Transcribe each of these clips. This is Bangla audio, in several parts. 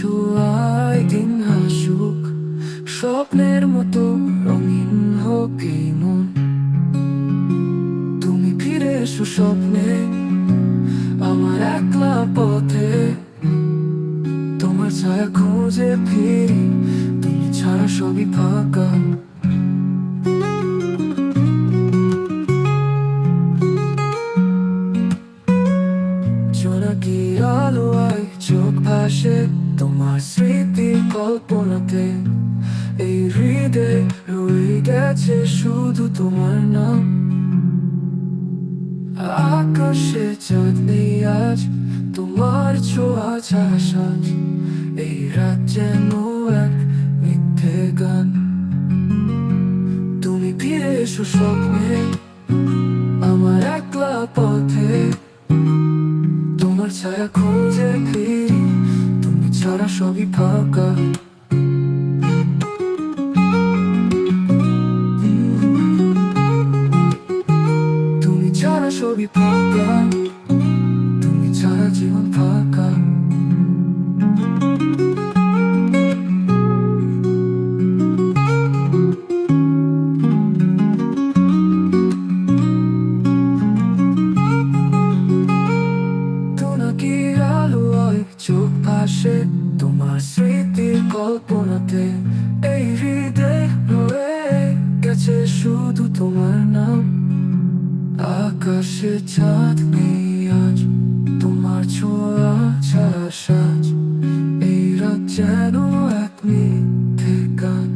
ছোঁয়ায় দিন হাসুক, স্বপ্নের মতো রঙিন হোক এই মন। তুমি ফিরে এসো স্বপ্নে, আমার একলা পথে। তোমার ছায়া খুঁজে ফিরি, তুমি ছাড়া সবই ফাঁকা। জোনাকি আলোয় চোখ ভাসে তোমার স্মৃতির কল্পনাতে। এই হৃদয়ে রয়ে গেছে শুধু তোমার নাম। আকাশে চাঁদ নেই আজ, তোমার ছোঁয়া ছাড়া সাজ। এই রাত যেন এক মিথ্যে গান। তুমি ফিরে এসো স্বপ্নে, আমার একলা পথে। তোমার ছায়া খুঁজে ফিরি, তুমি ছাড়া সবই ফাঁকা। তুমি ছাড়া সবই ফাঁকা, তুমি ছাড়া জীবন ফাঁকা। জোনাকি আলোয় চোখ ভাসে তোমার স্মৃতির কল্পনাতে। এই হৃদয়ে রয়ে গেছে শুধু তোমার নাম। আকাশে চাঁদ নেই আজ, তোমার ছোঁয়া ছাড়া সাজ। এই রাত যেন এক মিথ্যে গান।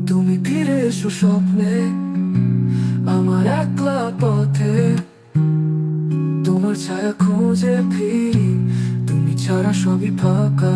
তুমি ফিরে এসো স্বপ্নে, আমার একলা পথে। তোমার ছায়া খুঁজে ফিরি, তুমি ছাড়া সবই ফাঁকা।